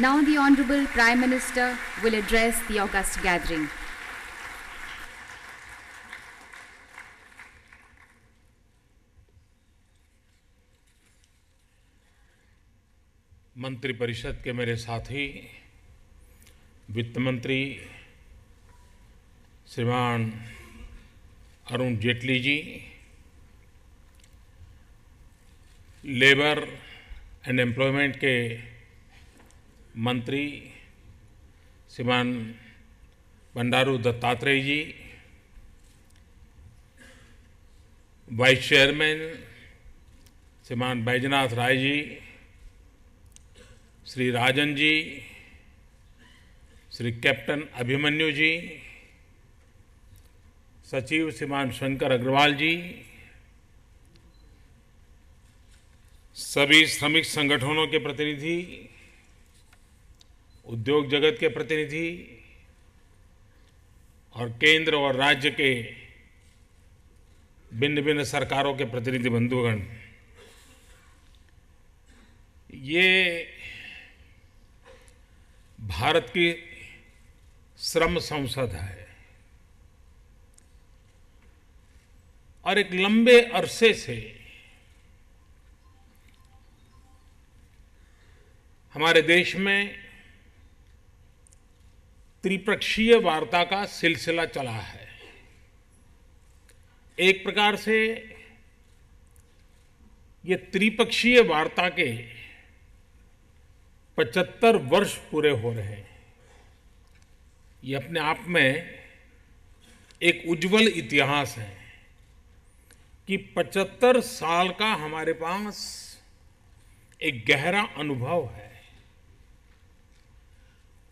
Now the Honorable Prime Minister will address the august gathering. मंत्रिपरिषद के मेरे साथी वित्त मंत्री श्रीमान Arun Jaitley ji, labour and employment के मंत्री श्रीमान बंडारू दत्तात्रेय जी, वाइस चेयरमैन श्रीमान बैजनाथ राय जी, श्री राजन जी, श्री कैप्टन अभिमन्यु जी, सचिव श्रीमान शंकर अग्रवाल जी, सभी श्रमिक संगठनों के प्रतिनिधि, उद्योग जगत के प्रतिनिधि और केंद्र और राज्य के भिन्न भिन्न सरकारों के प्रतिनिधि बंधुगण, ये भारत की श्रम संसद है और एक लंबे अरसे से हमारे देश में त्रिपक्षीय वार्ता का सिलसिला चला है। एक प्रकार से ये त्रिपक्षीय वार्ता के 75 वर्ष पूरे हो रहे हैं। ये अपने आप में एक उज्जवल इतिहास है कि 75 साल का हमारे पास एक गहरा अनुभव है।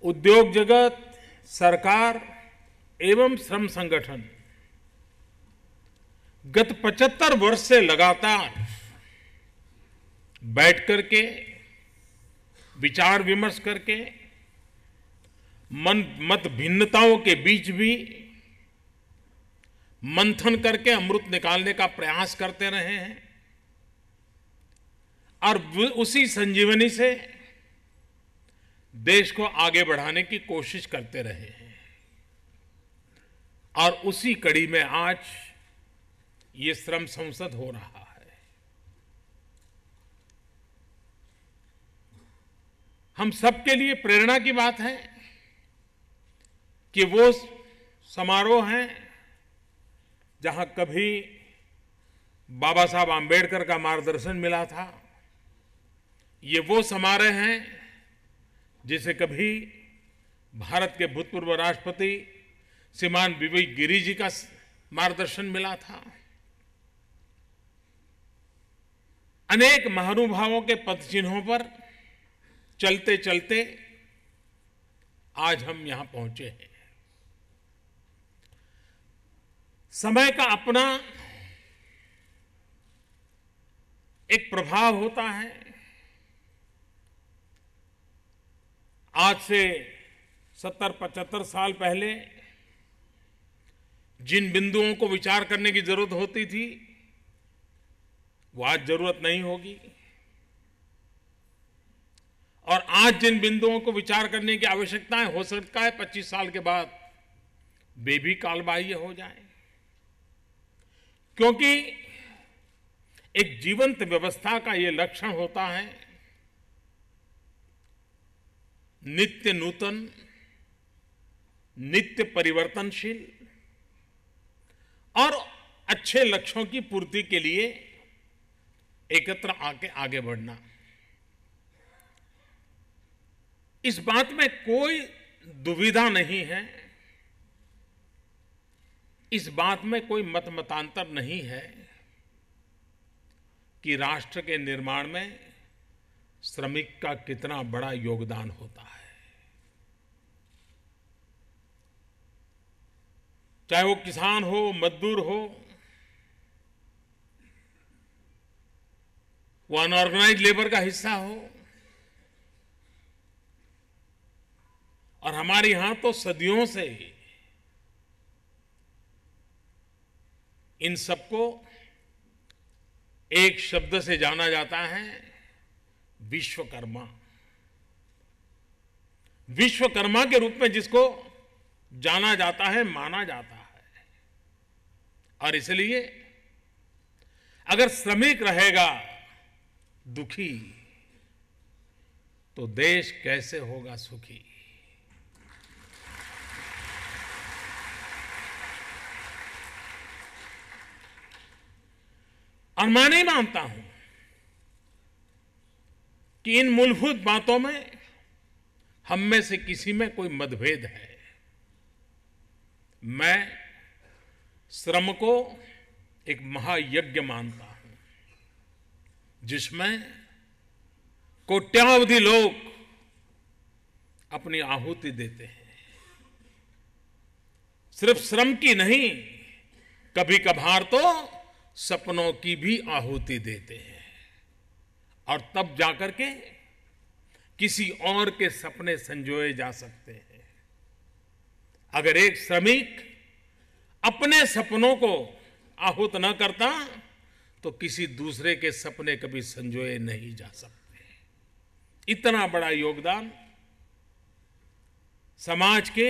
उद्योग जगत, सरकार एवं श्रम संगठन गत 75 वर्ष से लगातार बैठ करके विचार विमर्श करके मत भिन्नताओं के बीच भी मंथन करके अमृत निकालने का प्रयास करते रहे हैं और उसी संजीवनी से देश को आगे बढ़ाने की कोशिश करते रहे हैं। और उसी कड़ी में आज ये श्रम संसद हो रहा है। हम सबके लिए प्रेरणा की बात है कि वो समारोह हैं जहां कभी बाबा साहब आम्बेडकर का मार्गदर्शन मिला था। ये वो समारोह हैं जिसे कभी भारत के भूतपूर्व राष्ट्रपति श्रीमान विवेक गिरि जी का मार्गदर्शन मिला था। अनेक महानुभावों के पदचिन्हों पर चलते चलते आज हम यहां पहुंचे हैं। समय का अपना एक प्रभाव होता है। आज से 70-75 साल पहले जिन बिंदुओं को विचार करने की जरूरत होती थी वो आज जरूरत नहीं होगी और आज जिन बिंदुओं को विचार करने की आवश्यकता है, हो सकता है 25 साल के बाद वे भी कालबाह्य हो जाएं, क्योंकि एक जीवंत व्यवस्था का ये लक्षण होता है नित्य नूतन, नित्य परिवर्तनशील और अच्छे लक्ष्यों की पूर्ति के लिए एकत्र आके आगे बढ़ना। इस बात में कोई दुविधा नहीं है, इस बात में कोई मतांतर नहीं है कि राष्ट्र के निर्माण में श्रमिक का कितना बड़ा योगदान होता है। चाहे वो किसान हो, मजदूर हो, वो अनऑर्गेनाइज्ड लेबर का हिस्सा हो, और हमारे यहां तो सदियों से इन सबको एक शब्द से जाना जाता है, विश्वकर्मा। विश्वकर्मा के रूप में जिसको जाना जाता है, माना जाता है। और इसलिए अगर श्रमिक रहेगा दुखी तो देश कैसे होगा सुखी। और मैं नहीं मानता हूं कि इन मूलभूत बातों में हम में से किसी में कोई मतभेद है। मैं श्रम को एक महायज्ञ मानता हूं जिसमें कोट्यावधि लोग अपनी आहुति देते हैं। सिर्फ श्रम की नहीं, कभी कभार तो सपनों की भी आहुति देते हैं और तब जाकर के किसी और के सपने संजोए जा सकते हैं। अगर एक श्रमिक अपने सपनों को आहुत न करता तो किसी दूसरे के सपने कभी संजोए नहीं जा सकते। इतना बड़ा योगदान समाज के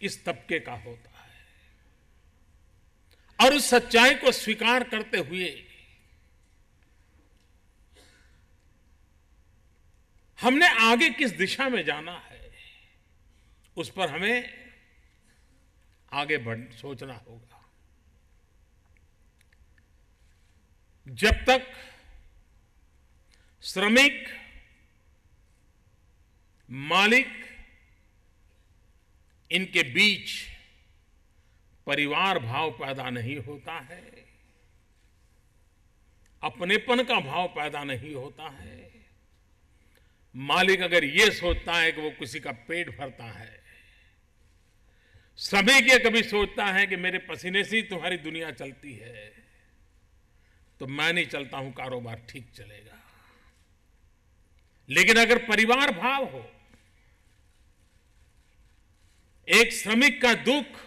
इस तबके का होता है। और उस सच्चाई को स्वीकार करते हुए हमने आगे किस दिशा में जाना है, उस पर हमें आगे सोचना होगा। जब तक श्रमिक मालिक इनके बीच परिवार भाव पैदा नहीं होता है, अपनेपन का भाव पैदा नहीं होता है, मालिक अगर ये सोचता है कि वो किसी का पेट भरता है, श्रमिक ये कभी सोचता है कि मेरे पसीने से ही तुम्हारी दुनिया चलती है, तो मैं नहीं चलता हूं, कारोबार ठीक चलेगा। लेकिन अगर परिवार भाव हो, एक श्रमिक का दुख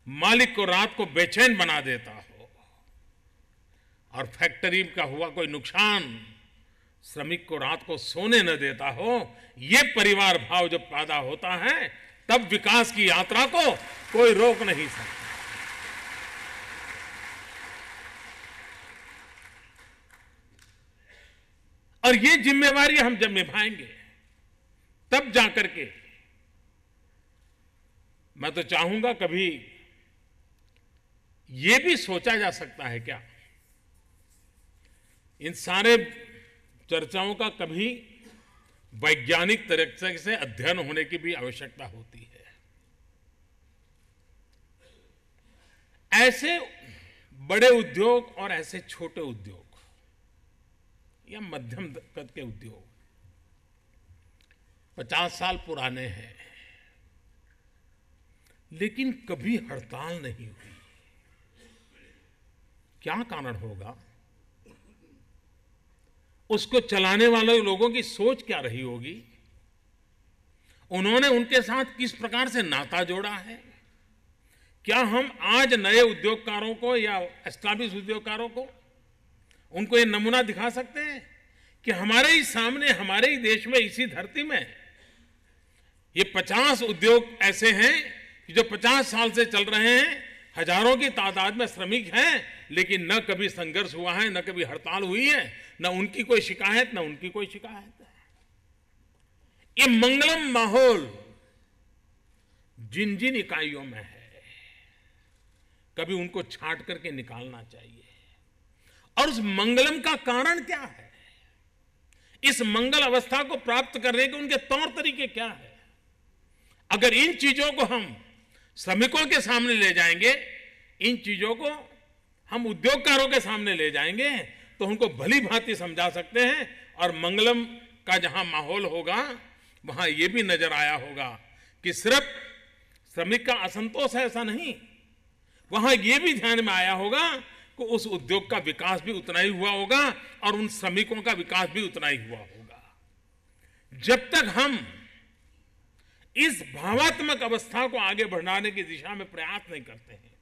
मालिक को रात को बेचैन बना देता हो और फैक्ट्री का हुआ कोई नुकसान श्रमिक को रात को सोने न देता हो, ये परिवार भाव जब पैदा होता है तब विकास की यात्रा को कोई रोक नहीं सकता। और ये जिम्मेवारी हम जब निभाएंगे तब जाकर के, मैं तो चाहूंगा कभी ये भी सोचा जा सकता है क्या, इन सारे चर्चाओं का कभी वैज्ञानिक तरीके से अध्ययन होने की भी आवश्यकता होती है। ऐसे बड़े उद्योग और ऐसे छोटे उद्योग या मध्यम कद के उद्योग 50 साल पुराने हैं, लेकिन कभी हड़ताल नहीं हुई। क्या कारण होगा? उसको चलाने वाले लोगों की सोच क्या रही होगी? उन्होंने उनके साथ किस प्रकार से नाता जोड़ा है? क्या हम आज नए उद्योगकारों को या एस्टैब्लिश उद्योगकारों को उनको ये नमूना दिखा सकते हैं कि हमारे ही सामने, हमारे ही देश में, इसी धरती में ये 50 उद्योग ऐसे हैं कि जो 50 साल से चल रहे हैं, हजारों की तादाद में श्रमिक हैं, लेकिन न कभी संघर्ष हुआ है, न कभी हड़ताल हुई है, न उनकी कोई शिकायत, न उनकी कोई शिकायत है। ये मंगलम माहौल जिन जिन इकाइयों में है, कभी उनको छांट करके निकालना चाहिए। और उस मंगलम का कारण क्या है? इस मंगल अवस्था को प्राप्त करने के उनके तौर तरीके क्या है? अगर इन चीजों को हम श्रमिकों के सामने ले जाएंगे, इन चीजों को हम उद्योगकारों के सामने ले जाएंगे, तो उनको भली भांति समझा सकते हैं। और मंगलम का जहां माहौल होगा वहां यह भी नजर आया होगा कि सिर्फ श्रमिक का असंतोष है, ऐसा नहीं, वहां यह भी ध्यान में आया होगा कि उस उद्योग का विकास भी उतना ही हुआ होगा और उन श्रमिकों का विकास भी उतना ही हुआ होगा। जब तक हम इस भावात्मक अवस्था को आगे बढ़ाने की दिशा में प्रयास नहीं करते हैं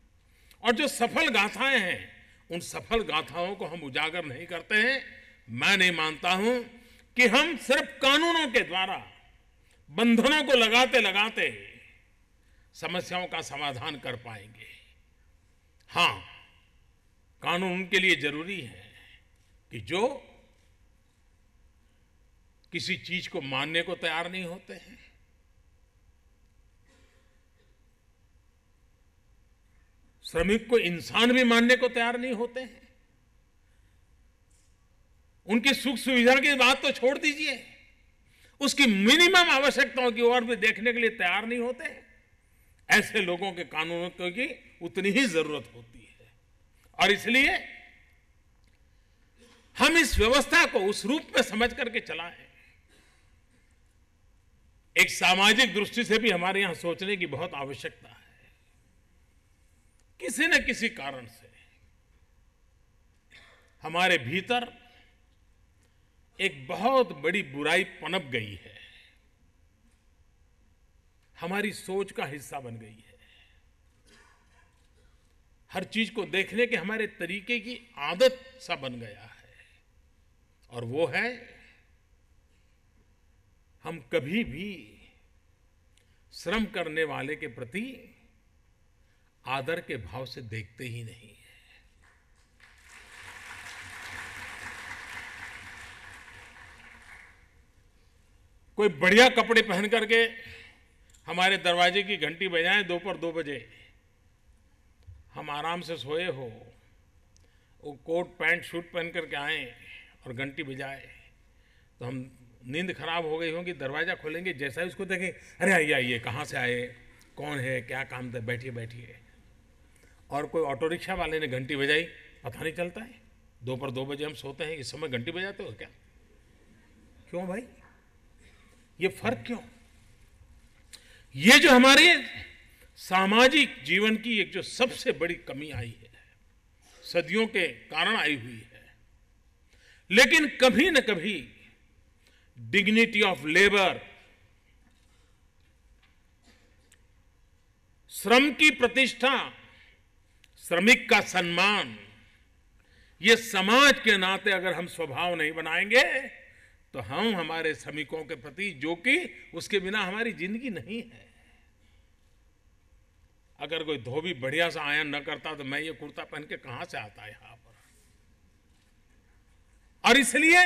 और जो सफल गाथाएं हैं, उन सफल गाथाओं को हम उजागर नहीं करते हैं, मैं नहीं मानता हूं कि हम सिर्फ कानूनों के द्वारा, बंधनों को लगाते लगाते समस्याओं का समाधान कर पाएंगे। हां, कानून उनके लिए जरूरी है कि जो किसी चीज को मानने को तैयार नहीं होते हैं, श्रमिक को इंसान भी मानने को तैयार नहीं होते हैं, उनकी सुख सुविधा की बात तो छोड़ दीजिए, उसकी मिनिमम आवश्यकताओं की ओर भी देखने के लिए तैयार नहीं होते हैं, ऐसे लोगों के कानूनों की उतनी ही जरूरत होती है। और इसलिए हम इस व्यवस्था को उस रूप में समझ करके चलाएं। एक सामाजिक दृष्टि से भी हमारे यहां सोचने की बहुत आवश्यकता है। किसी न किसी कारण से हमारे भीतर एक बहुत बड़ी बुराई पनप गई है, हमारी सोच का हिस्सा बन गई है। हर चीज को देखने के हमारे तरीके की आदत सा बन गया है, और वो है हम कभी भी श्रम करने वाले के प्रति आदर के भाव से देखते ही नहीं है। कोई बढ़िया कपड़े पहन करके हमारे दरवाजे की घंटी बजाएं दोपहर 2 बजे, हम आराम से सोए हो, वो कोट पैंट शूट पहन करके आए और घंटी बजाए, तो हम नींद खराब हो गई होगी, दरवाजा खोलेंगे, जैसा ही उसको देखें, अरे आइए आइए, कहाँ से आए, कौन है, क्या काम था, बैठिए बैठिए। और कोई ऑटो रिक्शा वाले ने घंटी बजाई, पता नहीं चलता है। दोपहर 2 बजे हम सोते हैं, इस समय घंटी बजाते हो क्या? क्यों भाई, ये फर्क क्यों? ये जो हमारे सामाजिक जीवन की एक जो सबसे बड़ी कमी आई है, सदियों के कारण आई हुई है। लेकिन कभी न कभी डिग्निटी ऑफ लेबर, श्रम की प्रतिष्ठा, श्रमिक का सम्मान, ये समाज के नाते अगर हम स्वभाव नहीं बनाएंगे तो हम हमारे श्रमिकों के प्रति, जो कि उसके बिना हमारी जिंदगी नहीं है। अगर कोई धोबी बढ़िया सा आयन न करता तो मैं ये कुर्ता पहन के कहां से आता यहां पर। और इसलिए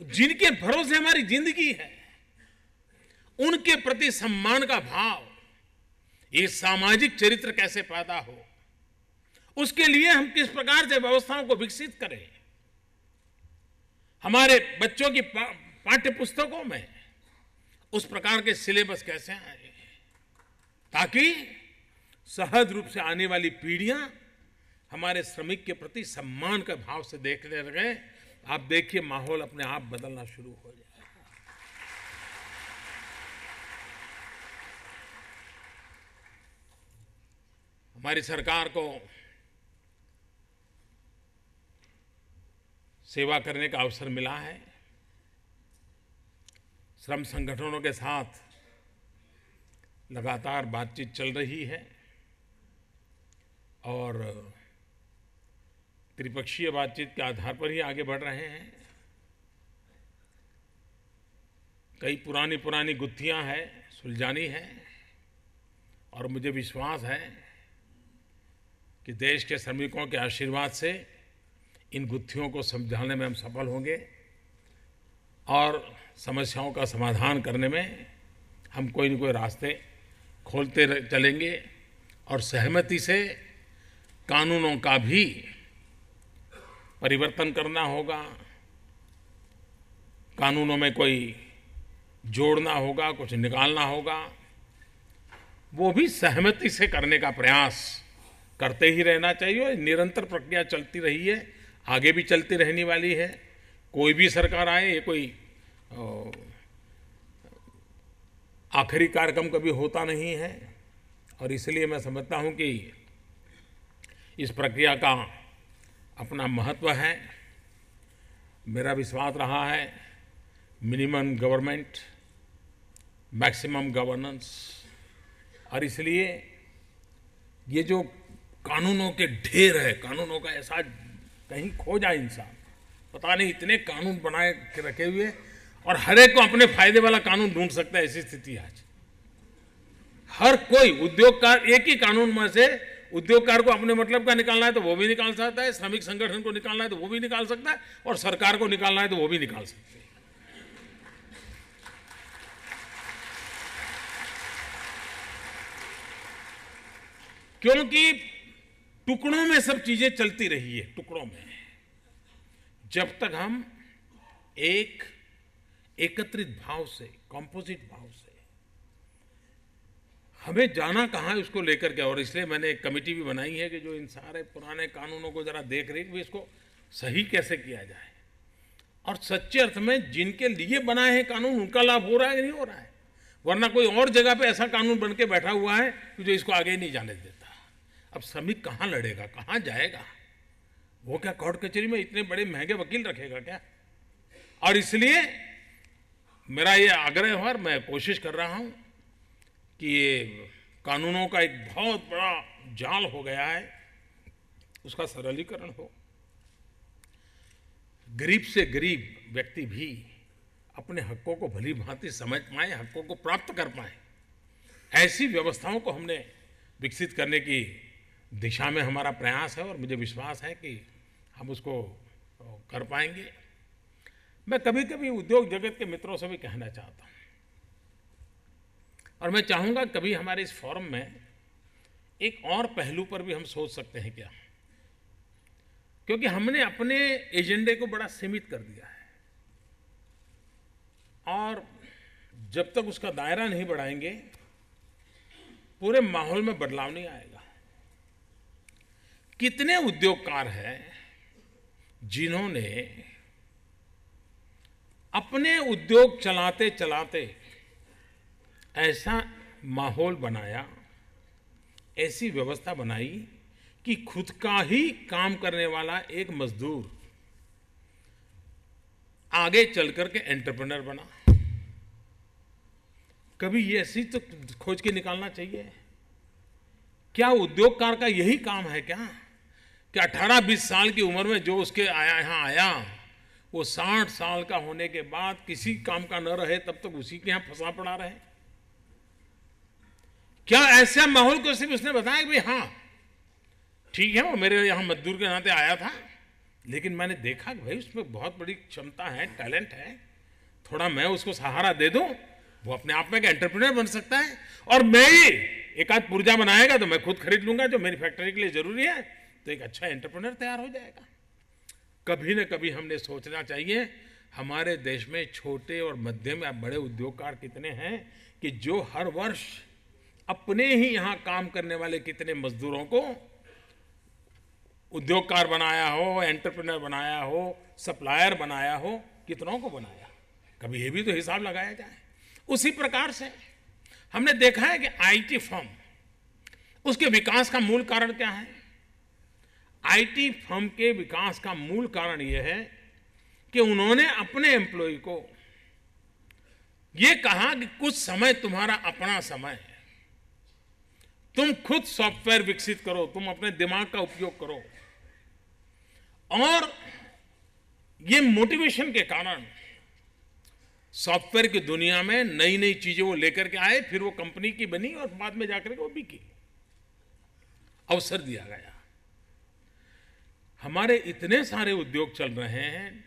जिनके भरोसे हमारी जिंदगी है, उनके प्रति सम्मान का भाव, ये सामाजिक चरित्र कैसे पैदा हो, उसके लिए हम किस प्रकार से व्यवस्थाओं को विकसित करें। हमारे बच्चों की पाठ्य पुस्तकों में उस प्रकार के सिलेबस कैसे आए, ताकि सहज रूप से आने वाली पीढ़ियां हमारे श्रमिक के प्रति सम्मान के भाव से देखने लगे। आप देखिए, माहौल अपने आप बदलना शुरू हो जाएगा। हमारी सरकार को सेवा करने का अवसर मिला है। श्रम संगठनों के साथ लगातार बातचीत चल रही है और त्रिपक्षीय बातचीत के आधार पर ही आगे बढ़ रहे हैं। कई पुरानी पुरानी गुत्थियां हैं, सुलझानी है, और मुझे विश्वास है कि देश के श्रमिकों के आशीर्वाद से इन गुत्थियों को समझाने में हम सफल होंगे और समस्याओं का समाधान करने में हम कोई न कोई रास्ते खोलते चलेंगे। और सहमति से कानूनों का भी परिवर्तन करना होगा, कानूनों में कोई जोड़ना होगा, कुछ निकालना होगा, वो भी सहमति से करने का प्रयास करते ही रहना चाहिए। निरंतर प्रक्रिया चलती रही है, आगे भी चलती रहने वाली है। कोई भी सरकार आए, ये कोई आखिरी कार्यक्रम कभी होता नहीं है, और इसलिए मैं समझता हूं कि इस प्रक्रिया का अपना महत्व है। मेरा विश्वास रहा है मिनिमम गवर्नमेंट, मैक्सिमम गवर्नेंस, और इसलिए ये जो कानूनों के ढेर है, कानूनों का ऐसा कहीं खो जाए इंसान, पता नहीं इतने कानून बनाए के रखे हुए, और हर एक को अपने फायदे वाला कानून ढूंढ सकता है, ऐसी स्थिति है आज। हर कोई उद्योगकार, एक ही कानून में से उद्योगकार को अपने मतलब का निकालना है तो वो भी निकाल सकता है, श्रमिक संगठन को निकालना है तो वो भी निकाल सकता है, और सरकार को निकालना है तो वो भी निकाल सकते हैं। क्योंकि टुकड़ों में सब चीजें चलती रही है, टुकड़ों में। जब तक हम एक एकत्रित भाव से, कंपोजिट भाव से, हमें जाना कहाँ है उसको लेकर के, और इसलिए मैंने एक कमेटी भी बनाई है कि जो इन सारे पुराने कानूनों को जरा देख रही है इसको सही कैसे किया जाए, और सच्चे अर्थ में जिनके लिए बनाए हैं कानून उनका लाभ हो रहा है कि नहीं हो रहा है। वरना कोई और जगह पे ऐसा कानून बन के बैठा हुआ है कि जो इसको आगे नहीं जाने देता। अब श्रमिक कहाँ लड़ेगा, कहाँ जाएगा? वो क्या कोर्ट कचहरी में इतने बड़े महंगे वकील रखेगा क्या? और इसलिए मेरा ये आग्रह है और मैं कोशिश कर रहा हूं कि ये कानूनों का एक बहुत बड़ा जाल हो गया है, उसका सरलीकरण हो, गरीब से गरीब व्यक्ति भी अपने हकों को भली भांति समझ पाए, हकों को प्राप्त कर पाए, ऐसी व्यवस्थाओं को हमने विकसित करने की दिशा में हमारा प्रयास है, और मुझे विश्वास है कि हम उसको कर पाएंगे। मैं कभी कभी उद्योग जगत के मित्रों से भी कहना चाहता हूं, और मैं चाहूंगा कभी हमारे इस फोरम में एक और पहलू पर भी हम सोच सकते हैं क्या, क्योंकि हमने अपने एजेंडे को बड़ा सीमित कर दिया है, और जब तक उसका दायरा नहीं बढ़ाएंगे पूरे माहौल में बदलाव नहीं आएगा। कितने उद्योगकार हैं जिन्होंने अपने उद्योग चलाते चलाते ऐसा माहौल बनाया, ऐसी व्यवस्था बनाई कि खुद का ही काम करने वाला एक मजदूर आगे चलकर के एंटरप्रेन्योर बना। कभी ये ऐसी तो खोज के निकालना चाहिए। क्या उद्योगकार का यही काम है क्या कि 18-20 साल की उम्र में जो उसके यहां आया वो 60 साल का होने के बाद किसी काम का न रहे तब तक उसी के यहां फंसा पड़ा रहे? क्या ऐसा माहौल को सिर्फ उसने बताया कि भाई हाँ ठीक है वो मेरे यहां मजदूर के नाते आया था, लेकिन मैंने देखा कि भाई उसमें बहुत बड़ी क्षमता है, टैलेंट है, थोड़ा मैं उसको सहारा दे दूं, वो अपने आप में एक एंटरप्रेन्योर बन सकता है, और मैं ही एक आध पुर्जा बनाएगा तो मैं खुद खरीद लूंगा जो मेरी फैक्ट्री के लिए जरूरी है, तो एक अच्छा एंटरप्रेन्योर तैयार हो जाएगा। कभी न कभी हमने सोचना चाहिए हमारे देश में छोटे और मध्यम या बड़े उद्योगकार कितने हैं कि जो हर वर्ष अपने ही यहां काम करने वाले कितने मजदूरों को उद्योगकार बनाया हो, एंटरप्रेन्योर बनाया हो, सप्लायर बनाया हो, कितनों को बनाया, कभी ये भी तो हिसाब लगाया जाए। उसी प्रकार से हमने देखा है कि आईटी फर्म, उसके विकास का मूल कारण क्या है? आईटी फर्म के विकास का मूल कारण यह है कि उन्होंने अपने एम्प्लॉय को यह कहा कि कुछ समय तुम्हारा अपना समय है, तुम खुद सॉफ्टवेयर विकसित करो, तुम अपने दिमाग का उपयोग करो, और ये मोटिवेशन के कारण सॉफ्टवेयर की दुनिया में नई नई चीजें वो लेकर के आए, फिर वो कंपनी की बनी और बाद में जाकर के वो बिकी, अवसर दिया गया। हमारे इतने सारे उद्योग चल रहे हैं,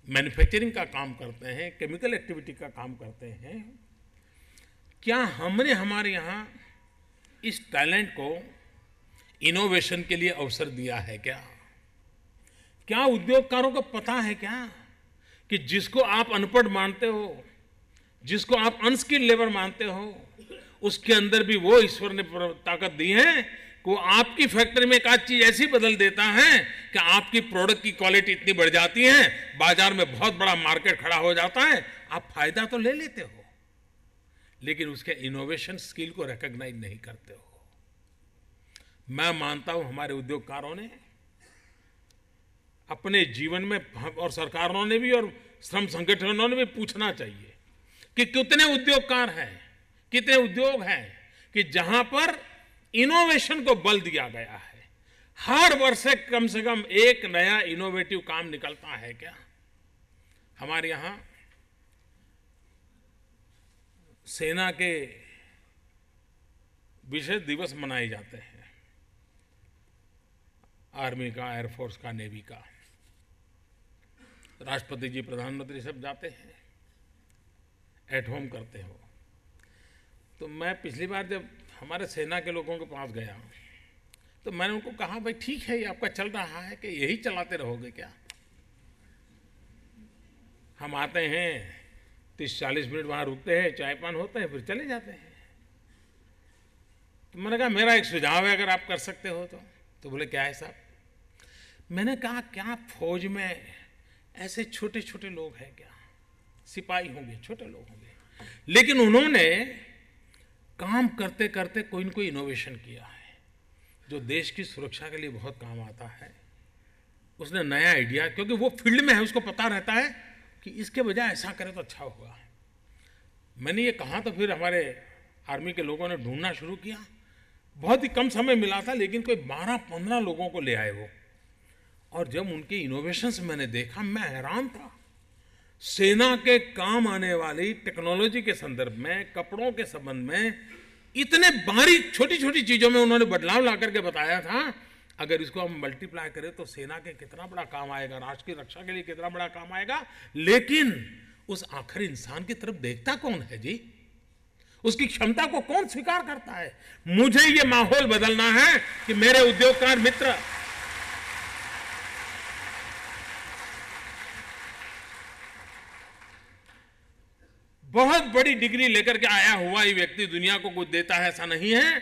मैन्युफैक्चरिंग का काम करते हैं, केमिकल एक्टिविटी का काम करते हैं, क्या हमने हमारे यहाँ इस टैलेंट को इनोवेशन के लिए अवसर दिया है क्या? क्या उद्योगकारों को पता है क्या कि जिसको आप अनपढ़ मानते हो, जिसको आप अनस्किल्ड लेबर मानते हो, उसके अंदर भी वो ईश्वर ने ताकत दी है कि वो आपकी फैक्ट्री में एक आध चीज ऐसी बदल देता है कि आपकी प्रोडक्ट की क्वालिटी इतनी बढ़ जाती है, बाजार में बहुत बड़ा मार्केट खड़ा हो जाता है, आप फायदा तो ले लेते हो लेकिन उसके इनोवेशन स्किल को रिकॉग्नाइज नहीं करते हो। मैं मानता हूं हमारे उद्योगकारों ने अपने जीवन में, और सरकारों ने भी और श्रम संगठनों ने भी पूछना चाहिए कि कितने उद्योगकार हैं, कितने उद्योग हैं कि जहां पर इनोवेशन को बल दिया गया है। हर वर्ष से कम एक नया इनोवेटिव काम निकलता है क्या? हमारे यहां सेना के विशेष दिवस मनाए जाते हैं, आर्मी का, एयरफोर्स का, नेवी का। राष्ट्रपति जी, प्रधानमंत्री सब जाते हैं, एट होम करते हो। तो मैं पिछली बार जब हमारे सेना के लोगों के पास गया तो मैंने उनको कहा, भाई ठीक है, ये आपका चल रहा है कि यही चलाते रहोगे क्या? हम आते हैं 30-40 मिनट वहाँ रुकते हैं, चाय पान होते हैं, फिर चले जाते हैं। तो मैंने कहा मेरा एक सुझाव है, अगर आप कर सकते हो तो बोले क्या है साहब? मैंने कहा क्या फौज में ऐसे छोटे छोटे लोग हैं क्या? सिपाही होंगे, छोटे लोग होंगे, लेकिन उन्होंने काम करते करते कोई न कोई इनोवेशन किया है जो देश की सुरक्षा के लिए बहुत काम आता है। उसने नया आइडिया, क्योंकि वो फील्ड में है, उसको पता रहता है कि इसके बजाय ऐसा करें तो अच्छा होगा। मैंने ये कहा तो फिर हमारे आर्मी के लोगों ने ढूंढना शुरू किया। बहुत ही कम समय मिला था, लेकिन कोई 12-15 लोगों को ले आए वो। और जब उनके इनोवेशंस मैंने देखा, मैं हैरान था। सेना के काम आने वाली टेक्नोलॉजी के संदर्भ में, कपड़ों के संबंध में, इतने बारीक छोटी छोटी चीजों में उन्होंने बदलाव ला करके बताया था। अगर इसको हम मल्टीप्लाई करें तो सेना के कितना बड़ा काम आएगा, राष्ट्र की रक्षा के लिए कितना बड़ा काम आएगा। लेकिन उस आखिरी इंसान की तरफ देखता कौन है जी? उसकी क्षमता को कौन स्वीकार करता है? मुझे ये माहौल बदलना है कि मेरे उद्योगकार मित्र बहुत बड़ी डिग्री लेकर के आया हुआ ही व्यक्ति दुनिया को कुछ देता है, ऐसा नहीं है।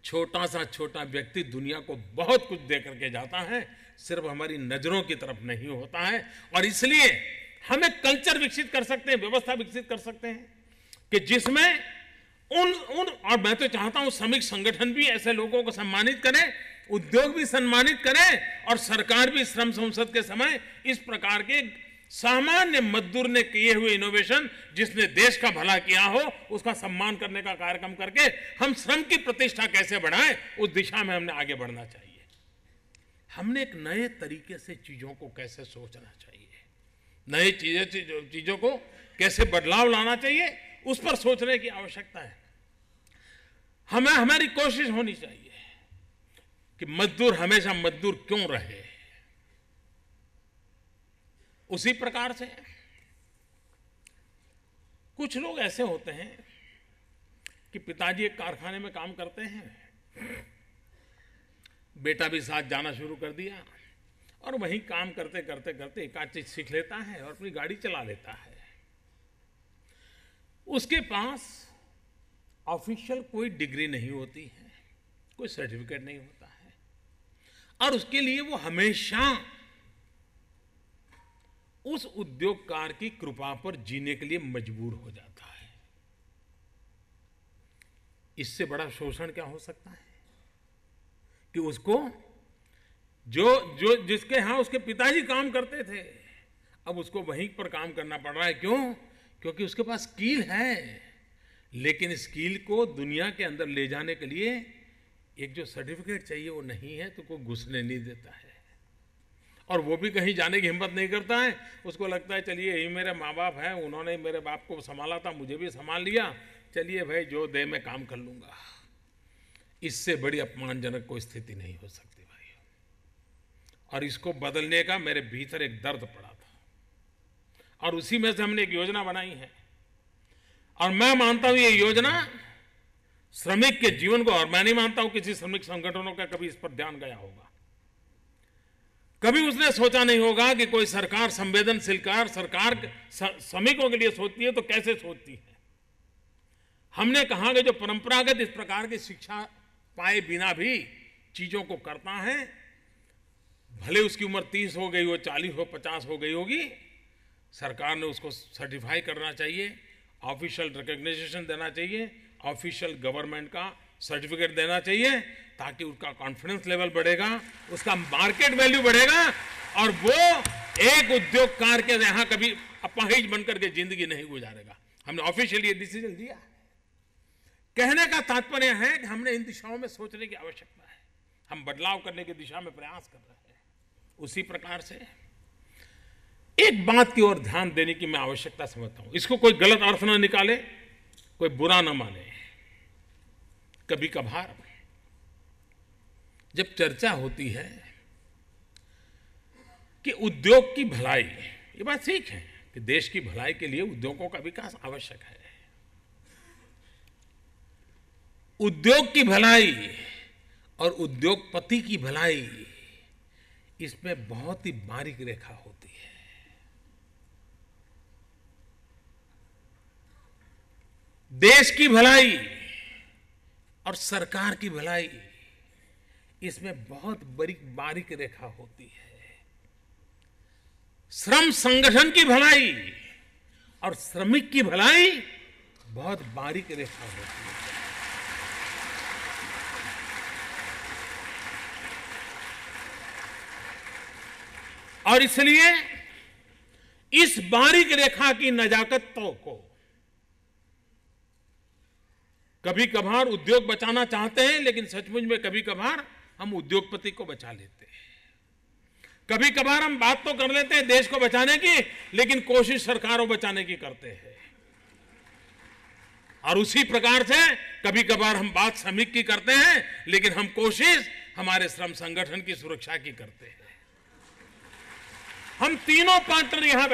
छोटा सा छोटा व्यक्ति दुनिया को बहुत कुछ दे करके जाता है, सिर्फ हमारी नजरों की तरफ नहीं होता है। और इसलिए हम एक कल्चर विकसित कर सकते हैं, व्यवस्था विकसित कर सकते हैं कि जिसमें और मैं तो चाहता हूं श्रमिक संगठन भी ऐसे लोगों को सम्मानित करें, उद्योग भी सम्मानित करें, और सरकार भी श्रम संसद के समय इस प्रकार के सामान्य मजदूर ने किए हुए इनोवेशन, जिसने देश का भला किया हो, उसका सम्मान करने का कार्यक्रम करके हम श्रम की प्रतिष्ठा कैसे बढ़ाएं, उस दिशा में हमने आगे बढ़ना चाहिए। हमने एक नए तरीके से चीजों को कैसे सोचना चाहिए, नए चीजों को कैसे बदलाव लाना चाहिए, उस पर सोचने की आवश्यकता है। हमारी कोशिश होनी चाहिए कि मजदूर हमेशा मजदूर क्यों रहे। उसी प्रकार से कुछ लोग ऐसे होते हैं कि पिताजी एक कारखाने में काम करते हैं, बेटा भी साथ जाना शुरू कर दिया, और वहीं काम करते करते करते एक आध चीज सीख लेता है और अपनी गाड़ी चला लेता है। उसके पास ऑफिशियल कोई डिग्री नहीं होती है, कोई सर्टिफिकेट नहीं होता है, और उसके लिए वो हमेशा उस उद्योगकार की कृपा पर जीने के लिए मजबूर हो जाता है। इससे बड़ा शोषण क्या हो सकता है कि उसको जो जिसके यहां उसके पिताजी काम करते थे, अब उसको वहीं पर काम करना पड़ रहा है। क्यों? क्योंकि उसके पास स्किल है, लेकिन स्किल को दुनिया के अंदर ले जाने के लिए एक जो सर्टिफिकेट चाहिए वो नहीं है, तो कोई घुसने नहीं देता है, और वो भी कहीं जाने की हिम्मत नहीं करता है। उसको लगता है चलिए यही मेरे माँ बाप हैं, उन्होंने मेरे बाप को संभाला था, मुझे भी संभाल लिया, चलिए भाई जो दे मैं काम कर लूंगा। इससे बड़ी अपमानजनक कोई स्थिति नहीं हो सकती भाई। और इसको बदलने का मेरे भीतर एक दर्द पड़ा था, और उसी में से हमने एक योजना बनाई है। और मैं मानता हूं ये योजना श्रमिक के जीवन को, और मैं नहीं मानता हूं किसी श्रमिक संगठनों का कभी इस पर ध्यान गया होगा। कभी उसने सोचा नहीं होगा कि कोई सरकार संवेदनशील सरकार श्रमिकों के लिए सोचती है तो कैसे सोचती है। हमने कहा कि जो परंपरागत इस प्रकार की शिक्षा पाए बिना भी चीजों को करता है, भले उसकी उम्र 30 हो गई हो, 40 हो, 50 हो गई होगी, सरकार ने उसको सर्टिफाई करना चाहिए, ऑफिशियल रिकॉग्निशन देना चाहिए, ऑफिशियल गवर्नमेंट का सर्टिफिकेट देना चाहिए, ताकि उसका कॉन्फिडेंस लेवल बढ़ेगा, उसका मार्केट वैल्यू बढ़ेगा, और वो एक उद्योगकार के यहां कभी अपाहिज बनकर के जिंदगी नहीं गुजारेगा। हमने ऑफिशियली ये डिसीजन लिया है। कहने का तात्पर्य है कि हमने इन दिशाओं में सोचने की आवश्यकता है, हम बदलाव करने की दिशा में प्रयास कर रहे हैं। उसी प्रकार से एक बात की ओर ध्यान देने की मैं आवश्यकता समझता हूं, इसको कोई गलत अर्थ ना निकाले। कोई बुरा न माने, कभी कभार जब चर्चा होती है कि उद्योग की भलाई, ये बात ठीक है कि देश की भलाई के लिए उद्योगों का विकास आवश्यक है। उद्योग की भलाई और उद्योगपति की भलाई, इसमें बहुत ही बारीक रेखा होती है। देश की भलाई और सरकार की भलाई, इसमें बहुत बारीक रेखा होती है। श्रम संगठन की भलाई और श्रमिक की भलाई बहुत बारीक रेखा होती है। और इसलिए इस बारीक रेखा की नजाकतों को कभी कभार उद्योग बचाना चाहते हैं, लेकिन सचमुच में कभी कभार हम उद्योगपति को बचा लेते हैं। कभी कभार हम बात तो कर लेते हैं देश को बचाने की, लेकिन कोशिश सरकारों बचाने की करते हैं। और उसी प्रकार से कभी कभार हम बात श्रमिक की करते हैं, लेकिन हम कोशिश हमारे श्रम संगठन की सुरक्षा की करते हैं। हम तीनों पार्टनर यहां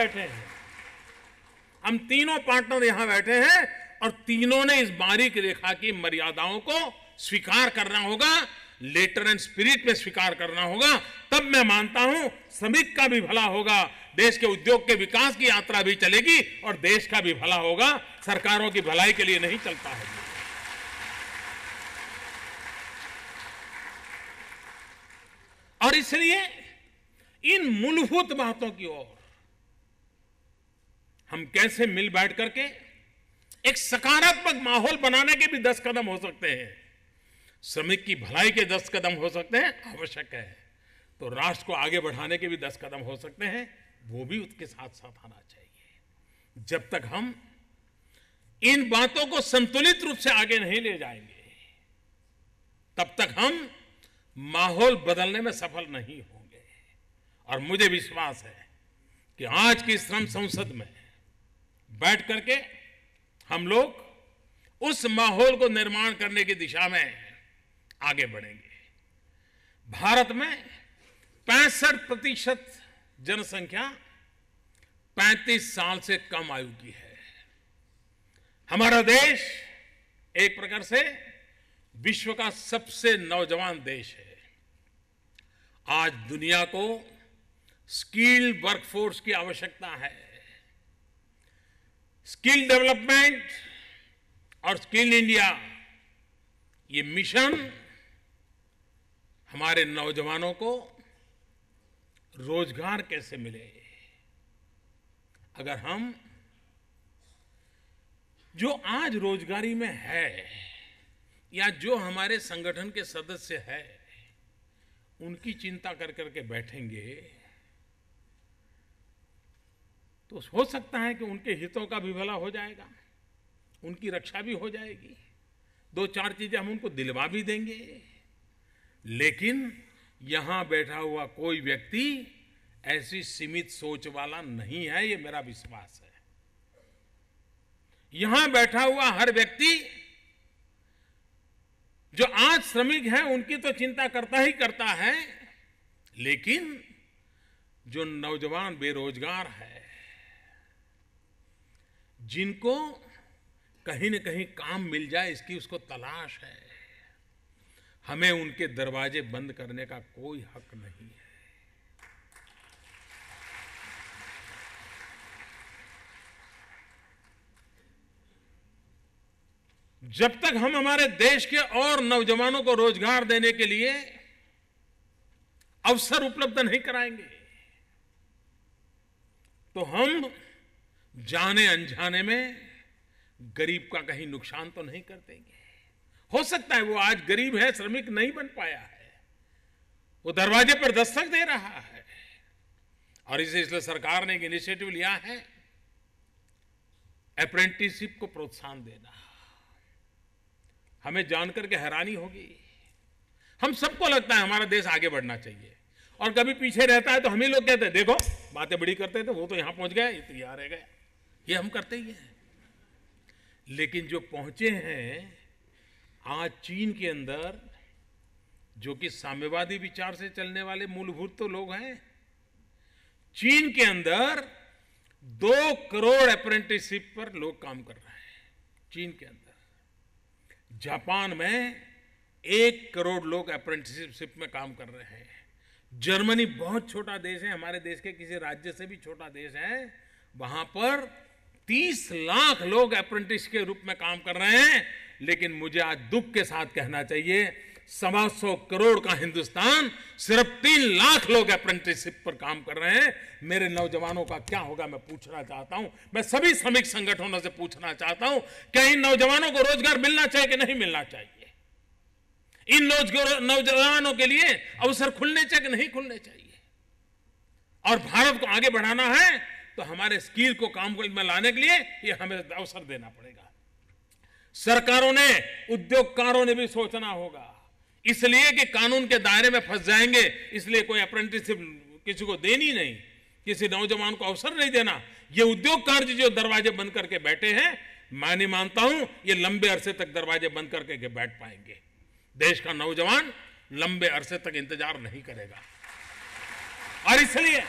बैठे हैं, और तीनों ने इस बारीक रेखा की मर्यादाओं को स्वीकार करना होगा, लेटर एंड स्पिरिट में स्वीकार करना होगा। तब मैं मानता हूं श्रमिक का भी भला होगा, देश के उद्योग के विकास की यात्रा भी चलेगी और देश का भी भला होगा। सरकारों की भलाई के लिए नहीं चलता है। और इसलिए इन मूलभूत बातों की ओर हम कैसे मिल बैठ करके एक सकारात्मक माहौल बनाने के भी 10 कदम हो सकते हैं, श्रमिक की भलाई के 10 कदम हो सकते हैं, आवश्यक है तो राष्ट्र को आगे बढ़ाने के भी 10 कदम हो सकते हैं, वो भी उसके साथ साथ आना चाहिए। जब तक हम इन बातों को संतुलित रूप से आगे नहीं ले जाएंगे, तब तक हम माहौल बदलने में सफल नहीं होंगे। और मुझे विश्वास है कि आज की श्रम संसद में बैठ करके हम लोग उस माहौल को निर्माण करने की दिशा में आगे बढ़ेंगे। भारत में 65% जनसंख्या 35 साल से कम आयु की है। हमारा देश एक प्रकार से विश्व का सबसे नौजवान देश है। आज दुनिया को स्किल्ड वर्कफोर्स की आवश्यकता है। स्किल डेवलपमेंट और स्किल इंडिया, ये मिशन हमारे नौजवानों को रोजगार कैसे मिले। अगर हम जो आज रोजगारी में है या जो हमारे संगठन के सदस्य है, उनकी चिंता कर करके बैठेंगे तो हो सकता है कि उनके हितों का भी भला हो जाएगा, उनकी रक्षा भी हो जाएगी, 2-4 चीजें हम उनको दिलवा भी देंगे। लेकिन यहां बैठा हुआ कोई व्यक्ति ऐसी सीमित सोच वाला नहीं है, ये मेरा विश्वास है। यहां बैठा हुआ हर व्यक्ति जो आज श्रमिक है उनकी तो चिंता करता ही करता है, लेकिन जो नौजवान बेरोजगार है, जिनको कहीं न कहीं काम मिल जाए इसकी उसको तलाश है, हमें उनके दरवाजे बंद करने का कोई हक नहीं है। जब तक हम हमारे देश के और नौजवानों को रोजगार देने के लिए अवसर उपलब्ध नहीं कराएंगे, तो हम जाने अनजाने में गरीब का कहीं नुकसान तो नहीं कर देंगे। हो सकता है वो आज गरीब है, श्रमिक नहीं बन पाया है, वो दरवाजे पर दस्तक दे रहा है, और इसलिए सरकार ने एक इनिशिएटिव लिया है अप्रेंटिसशिप को प्रोत्साहन देना। हमें जानकर के हैरानी होगी, हम सबको लगता है हमारा देश आगे बढ़ना चाहिए, और कभी पीछे रहता है तो हम ही लोग कहते हैं देखो बातें बड़ी करते थे, वो तो यहां पहुंच गए, ये तो यहां रह गए, ये हम करते ही हैं। लेकिन जो पहुंचे हैं आज चीन के अंदर, जो कि साम्यवादी विचार से चलने वाले मूलभूत तो लोग हैं, चीन के अंदर 2 करोड़ अप्रेंटिसशिप पर लोग काम कर रहे हैं। चीन के अंदर, जापान में 1 करोड़ लोग अप्रेंटिसशिप में काम कर रहे हैं। जर्मनी बहुत छोटा देश है, हमारे देश के किसी राज्य से भी छोटा देश है, वहां पर 30 लाख लोग अप्रेंटिस के रूप में काम कर रहे हैं। लेकिन मुझे आज दुख के साथ कहना चाहिए 125 करोड़ का हिंदुस्तान, सिर्फ 3 लाख लोग अप्रेंटिसशिप पर काम कर रहे हैं। मेरे नौजवानों का क्या होगा, मैं पूछना चाहता हूं। मैं सभी श्रमिक संगठनों से पूछना चाहता हूं, क्या इन नौजवानों को रोजगार मिलना चाहिए कि नहीं मिलना चाहिए? इन नौजवानों के लिए अवसर खुलने चाहिए कि नहीं खुलने चाहिए? और भारत को आगे बढ़ाना है तो हमारे स्किल को काम में लाने के लिए ये हमें अवसर देना पड़ेगा। सरकारों ने, उद्योगकारों ने भी सोचना होगा, इसलिए कि कानून के दायरे में फंस जाएंगे, इसलिए कोई अप्रेंटिसशिप किसी को देनी नहीं, किसी नौजवान को अवसर नहीं देना। ये उद्योगकार जो दरवाजे बंद करके बैठे हैं, मैं नहीं मानता हूं ये लंबे अरसे तक दरवाजे बंद करके बैठ पाएंगे। देश का नौजवान लंबे अरसे तक इंतजार नहीं करेगा। और इसलिए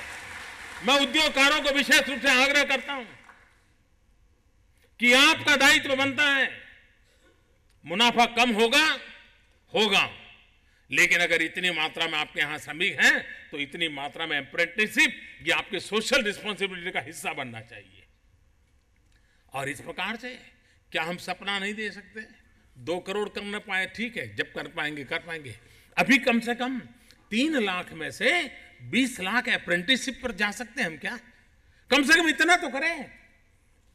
मैं उद्योगकारों को विशेष रूप से आग्रह करता हूं कि आपका दायित्व बनता है, मुनाफा कम होगा, लेकिन अगर इतनी मात्रा में आपके यहां श्रमिक हैं तो इतनी मात्रा में अप्रेंटिसशिप ये आपके सोशल रिस्पॉन्सिबिलिटी का हिस्सा बनना चाहिए। और इस प्रकार से क्या हम सपना नहीं दे सकते? 2 करोड़ कर न पाए, ठीक है, जब कर पाएंगे। अभी कम से कम 3 लाख में से 20 लाख अप्रेंटिसशिप पर जा सकते हैं हम। क्या कम से कम इतना तो करें?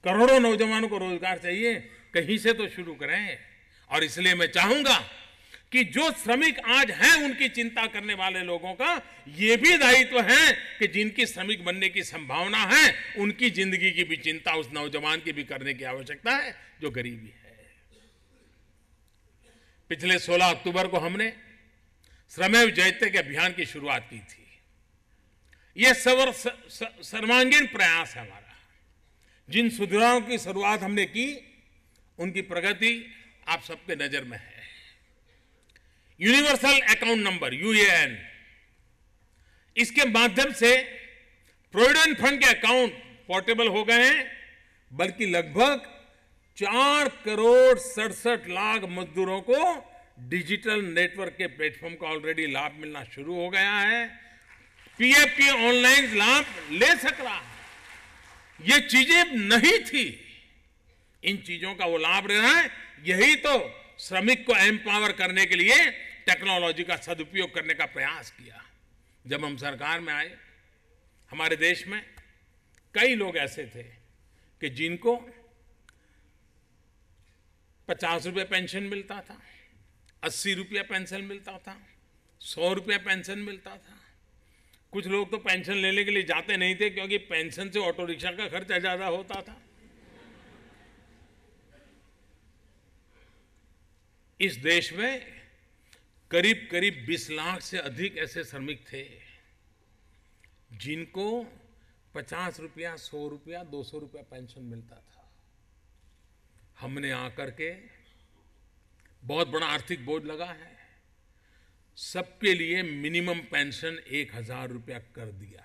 करोड़ों नौजवानों को रोजगार चाहिए, कहीं से तो शुरू करें। और इसलिए मैं चाहूंगा कि जो श्रमिक आज हैं उनकी चिंता करने वाले लोगों का यह भी दायित्व है कि जिनकी श्रमिक बनने की संभावना है उनकी जिंदगी की भी चिंता उस नौजवान की भी करने की आवश्यकता है जो गरीबी है। पिछले 16 अक्टूबर को हमने श्रमेव जयते के अभियान की शुरुआत की थी। यह सर्वांगीण प्रयास है हमारा। जिन सुधारों की शुरुआत हमने की उनकी प्रगति आप सबके नजर में है। यूनिवर्सल अकाउंट नंबर यूएएन, इसके माध्यम से प्रोविडेंट फंड के अकाउंट पोर्टेबल हो गए हैं, बल्कि लगभग 4 करोड़ 67 लाख मजदूरों को डिजिटल नेटवर्क के प्लेटफॉर्म का ऑलरेडी लाभ मिलना शुरू हो गया है। पीएफ की ऑनलाइन लाभ ले सक रहा है। ये चीजें नहीं थी, इन चीजों का वो लाभ ले रहा है। यही तो श्रमिक को एम्पावर करने के लिए टेक्नोलॉजी का सदुपयोग करने का प्रयास किया। जब हम सरकार में आए, हमारे देश में कई लोग ऐसे थे कि जिनको 50 रुपये पेंशन मिलता था, 80 रुपया पेंशन मिलता था, 100 रुपया पेंशन मिलता था। कुछ लोग तो पेंशन लेने के लिए जाते नहीं थे क्योंकि पेंशन से ऑटो रिक्शा का खर्चा ज्यादा होता था। इस देश में करीब करीब 20 लाख से अधिक ऐसे श्रमिक थे जिनको 50 रुपया, 100 रुपया, 200 रुपया पेंशन मिलता था। हमने आकर के बहुत बड़ा आर्थिक बोझ लगा है, सबके लिए मिनिमम पेंशन 1000 रुपया कर दिया।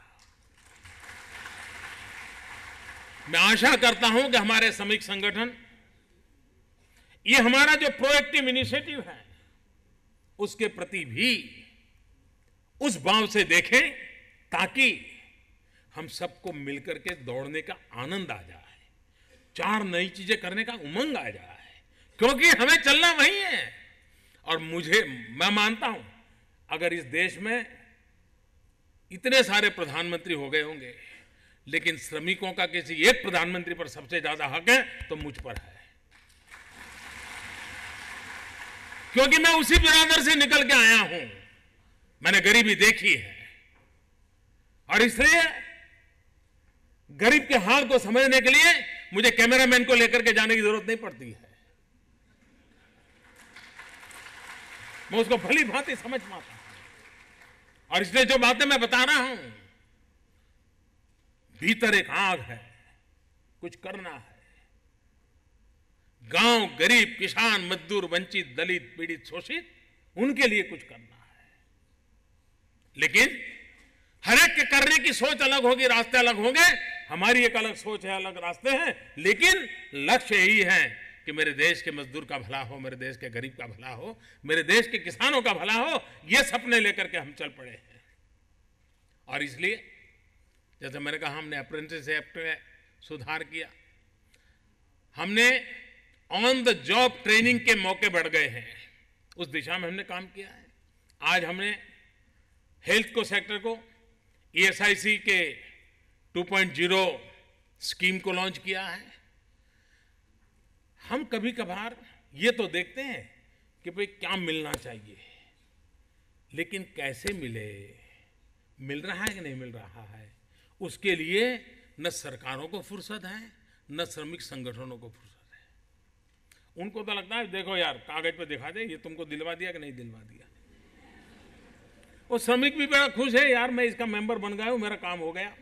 मैं आशा करता हूं कि हमारे श्रमिक संगठन ये हमारा जो प्रोएक्टिव इनिशिएटिव है उसके प्रति भी उस भाव से देखें ताकि हम सबको मिलकर के दौड़ने का आनंद आ जाए, 4 नई चीजें करने का उमंग आ जाए, क्योंकि हमें चलना वही है। और मैं मानता हूं अगर इस देश में इतने सारे प्रधानमंत्री हो गए होंगे, लेकिन श्रमिकों का किसी एक प्रधानमंत्री पर सबसे ज्यादा हक है तो मुझ पर है, क्योंकि मैं उसी बिरादर से निकल के आया हूं। मैंने गरीबी देखी है और इसलिए गरीब के हाल को समझने के लिए मुझे कैमरामैन को लेकर के जाने की जरूरत नहीं पड़ती है। मैं उसको भली भांति समझ पाता हूं और इसलिए जो बातें मैं बता रहा हूं, भीतर एक आग है, कुछ करना है। गांव, गरीब, किसान, मजदूर, वंचित, दलित, पीड़ित, शोषित, उनके लिए कुछ करना है। लेकिन हर एक के करने की सोच अलग होगी, रास्ते अलग होंगे। हमारी एक अलग सोच है, अलग रास्ते हैं, लेकिन लक्ष्य यही है कि मेरे देश के मजदूर का भला हो, मेरे देश के गरीब का भला हो, मेरे देश के किसानों का भला हो। ये सपने लेकर के हम चल पड़े हैं। और इसलिए जैसे मैंने कहा, हमने अप्रेंटिस एक्ट में सुधार किया, हमने ऑन द जॉब ट्रेनिंग के मौके बढ़ गए हैं, उस दिशा में हमने काम किया है। आज हमने हेल्थ को सेक्टर को ESIC के 2.0 स्कीम को लॉन्च किया है। हम कभी कभार ये तो देखते हैं कि भाई क्या मिलना चाहिए, लेकिन कैसे मिले, मिल रहा है कि नहीं मिल रहा है, उसके लिए न सरकारों को फुर्सत है, न श्रमिक संगठनों को फुर्सत है। उनको तो लगता है देखो यार कागज पे दिखा दे, ये तुमको दिलवा दिया कि नहीं दिलवा दिया। वो श्रमिक भी बड़ा खुश है, यार मैं इसका मेंबर बन गया हूं, मेरा काम हो गया।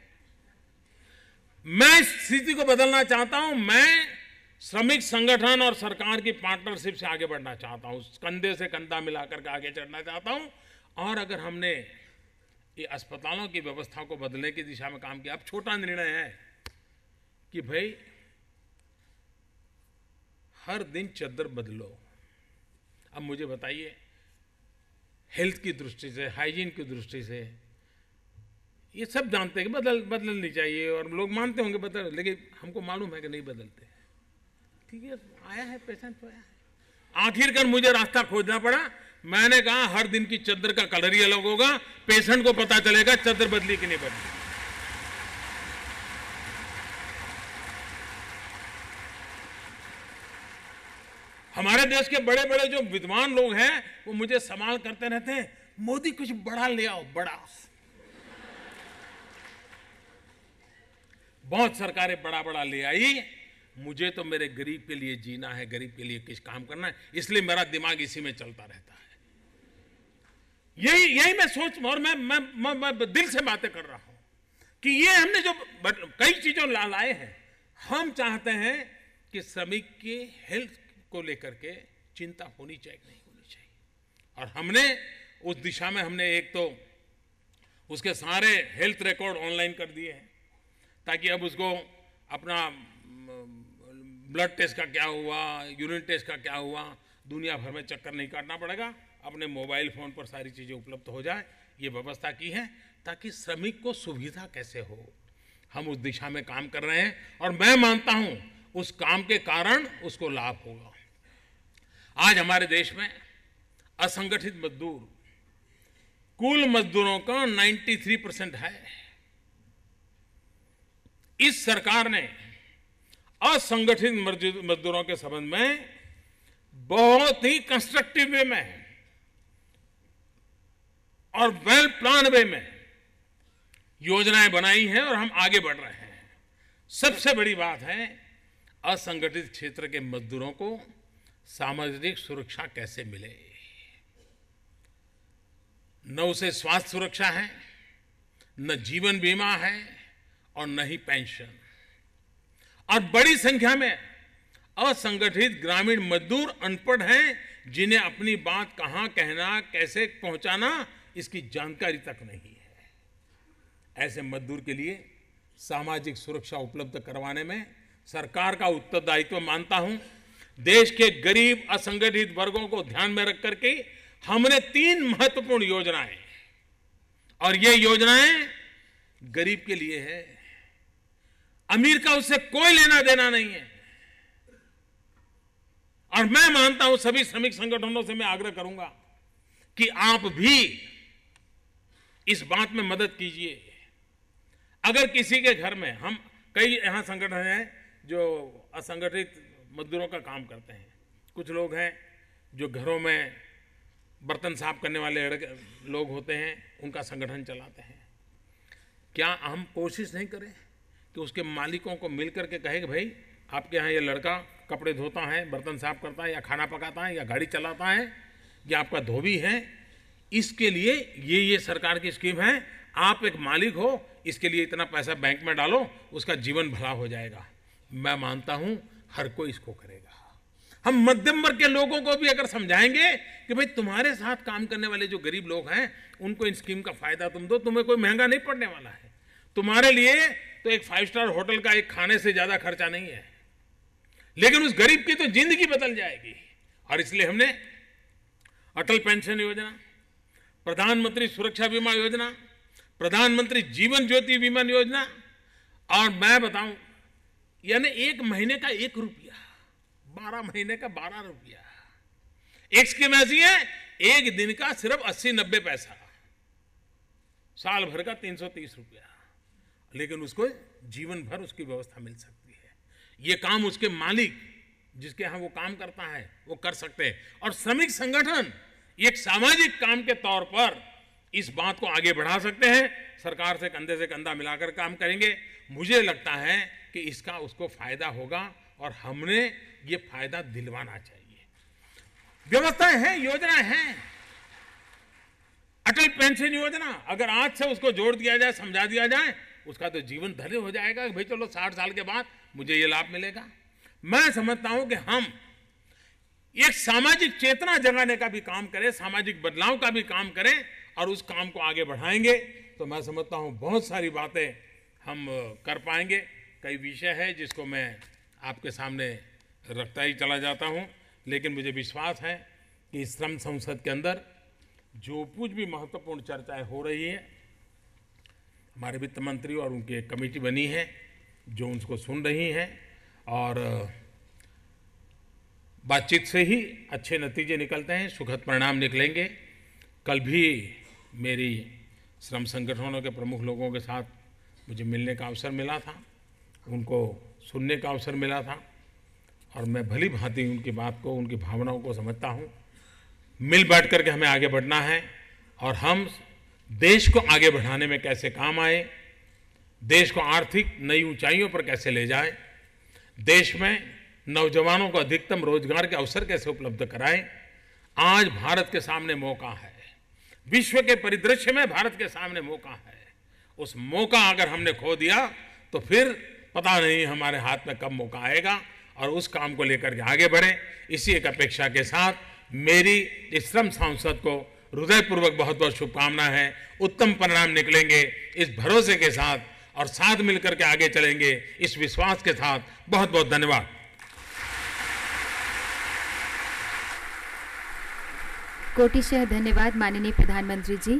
मैं इस स्थिति को बदलना चाहता हूं। मैं श्रमिक संगठन और सरकार की पार्टनरशिप से आगे बढ़ना चाहता हूं, कंधे से कंधा मिलाकर के आगे चढ़ना चाहता हूं। और अगर हमने ये अस्पतालों की व्यवस्था को बदलने की दिशा में काम किया, अब छोटा निर्णय है कि भाई हर दिन चद्दर बदलो। अब मुझे बताइए, हेल्थ की दृष्टि से, हाइजीन की दृष्टि से, ये सब जानते हैं कि बदलनी चाहिए और लोग मानते होंगे बदल, लेकिन हमको मालूम है कि नहीं बदलते। ठीक है, आया है पेशेंट तो आया है। आखिरकार मुझे रास्ता खोजना पड़ा। मैंने कहा हर दिन की चद्दर का कलर ही अलग होगा, पेशेंट को पता चलेगा चद्दर बदली कि नहीं बदली। हमारे देश के बड़े बड़े जो विद्वान लोग हैं वो मुझे सवाल करते रहते हैं, मोदी कुछ बड़ा ले आओ, बड़ा। बहुत सरकारें बड़ा बड़ा ले आई, मुझे तो मेरे गरीब के लिए जीना है, गरीब के लिए कुछ काम करना है, इसलिए मेरा दिमाग इसी में चलता रहता है। यही मैं सोच, और मैं दिल से बातें कर रहा हूं कि ये हमने जो कई चीजों लाए हैं, हम चाहते हैं कि श्रमिक के हेल्थ को लेकर के चिंता होनी चाहिए, नहीं होनी चाहिए। और हमने उस दिशा में हमने एक तो उसके सारे हेल्थ रिकॉर्ड ऑनलाइन कर दिए हैं, ताकि अब उसको अपना ब्लड टेस्ट का क्या हुआ, यूरिन टेस्ट का क्या हुआ, दुनिया भर में चक्कर नहीं काटना पड़ेगा, अपने मोबाइल फोन पर सारी चीजें उपलब्ध हो जाए। ये व्यवस्था की है ताकि श्रमिक को सुविधा कैसे हो, हम उस दिशा में काम कर रहे हैं। और मैं मानता हूं उस काम के कारण उसको लाभ होगा। आज हमारे देश में असंगठित मजदूर कुल मजदूरों का 93% है। इस सरकार ने असंगठित मजदूरों के संबंध में बहुत ही कंस्ट्रक्टिव वे में और वेल प्लान वे में योजनाएं बनाई हैं और हम आगे बढ़ रहे हैं। सबसे बड़ी बात है, असंगठित क्षेत्र के मजदूरों को सामाजिक सुरक्षा कैसे मिले। न उसे स्वास्थ्य सुरक्षा है, न जीवन बीमा है और न ही पेंशन। और बड़ी संख्या में असंगठित ग्रामीण मजदूर अनपढ़ हैं, जिन्हें अपनी बात कहां कहना, कैसे पहुंचाना, इसकी जानकारी तक नहीं है। ऐसे मजदूर के लिए सामाजिक सुरक्षा उपलब्ध करवाने में सरकार का उत्तरदायित्व मानता हूं। देश के गरीब असंगठित वर्गों को ध्यान में रख करके हमने 3 महत्वपूर्ण योजनाएं, और ये योजनाएं गरीब के लिए है, अमीर का उससे कोई लेना देना नहीं है। और मैं मानता हूं, सभी श्रमिक संगठनों से मैं आग्रह करूंगा कि आप भी इस बात में मदद कीजिए। अगर किसी के घर में, हम कई यहां संगठन हैं जो असंगठित मजदूरों का काम करते हैं, कुछ लोग हैं जो घरों में बर्तन साफ करने वाले लोग होते हैं, उनका संगठन चलाते हैं। क्या हम कोशिश नहीं करें कि उसके मालिकों को मिलकर के कहें कि भाई आपके यहाँ ये लड़का कपड़े धोता है, बर्तन साफ करता है, या खाना पकाता है, या गाड़ी चलाता है, या आपका धोबी है, इसके लिए ये सरकार की स्कीम है, आप एक मालिक हो, इसके लिए इतना पैसा बैंक में डालो, उसका जीवन भला हो जाएगा। मैं मानता हूं हर कोई इसको करेगा। हम मध्यम वर्ग के लोगों को भी अगर समझाएंगे कि भाई तुम्हारे साथ काम करने वाले जो गरीब लोग हैं उनको इन स्कीम का फायदा तुम दो, तुम्हें कोई महंगा नहीं पड़ने वाला है, तुम्हारे लिए तो एक 5 स्टार होटल का एक खाने से ज्यादा खर्चा नहीं है, लेकिन उस गरीब की तो जिंदगी बदल जाएगी। और इसलिए हमने अटल पेंशन योजना, प्रधानमंत्री सुरक्षा बीमा योजना, प्रधानमंत्री जीवन ज्योति बीमा योजना, और मैं बताऊं यानी 1 महीने का 1 रुपया, 12 महीने का 12 रुपया। एक स्कीम ऐसी है 1 दिन का सिर्फ 80-90 पैसा, साल भर का 330 रुपया, लेकिन उसको जीवन भर उसकी व्यवस्था मिल सकती है। ये काम उसके मालिक जिसके यहां वो काम करता है वो कर सकते हैं, और श्रमिक संगठन एक सामाजिक काम के तौर पर इस बात को आगे बढ़ा सकते हैं। सरकार से कंधे से कंधा मिलाकर काम करेंगे। मुझे लगता है कि इसका उसको फायदा होगा और हमने ये फायदा दिलवाना चाहिए। व्यवस्थाएं हैं, योजनाएं हैं। अटल पेंशन योजना अगर आज से उसको जोड़ दिया जाए, समझा दिया जाए, उसका तो जीवन धन्य हो जाएगा कि भाई चलो 60 साल के बाद मुझे ये लाभ मिलेगा। मैं समझता हूं कि हम एक सामाजिक चेतना जगाने का भी काम करें, सामाजिक बदलाव का भी काम करें और उस काम को आगे बढ़ाएंगे तो मैं समझता हूं बहुत सारी बातें हम कर पाएंगे। कई विषय है जिसको मैं आपके सामने रखता ही चला जाता हूं, लेकिन मुझे विश्वास है कि श्रम संसद के अंदर जो कुछ भी महत्वपूर्ण चर्चाएं हो रही है, हमारे वित्त मंत्री और उनकी एक कमेटी बनी है जो उनको सुन रही है, और बातचीत से ही अच्छे नतीजे निकलते हैं, सुखद परिणाम निकलेंगे। कल भी मेरी श्रम संगठनों के प्रमुख लोगों के साथ मुझे मिलने का अवसर मिला था, उनको सुनने का अवसर मिला था, और मैं भली भांति उनकी बात को, उनकी भावनाओं को समझता हूँ। मिल बैठ करके हमें आगे बढ़ना है और हम देश को आगे बढ़ाने में कैसे काम आए, देश को आर्थिक नई ऊंचाइयों पर कैसे ले जाए, देश में नौजवानों को अधिकतम रोजगार के अवसर कैसे उपलब्ध कराएं। आज भारत के सामने मौका है, विश्व के परिदृश्य में भारत के सामने मौका है। उस मौका अगर हमने खो दिया तो फिर पता नहीं हमारे हाथ में कब मौका आएगा, और उस काम को लेकर के आगे बढ़ें। इसी एक अपेक्षा के साथ मेरी इस श्रम सांसद को हृदयपूर्वक बहुत बहुत शुभकामना है। उत्तम परिणाम निकलेंगे इस भरोसे के साथ, और साथ मिलकर के आगे चलेंगे इस विश्वास के साथ। बहुत बहुत धन्यवाद। कोटिशः धन्यवाद माननीय प्रधानमंत्री जी।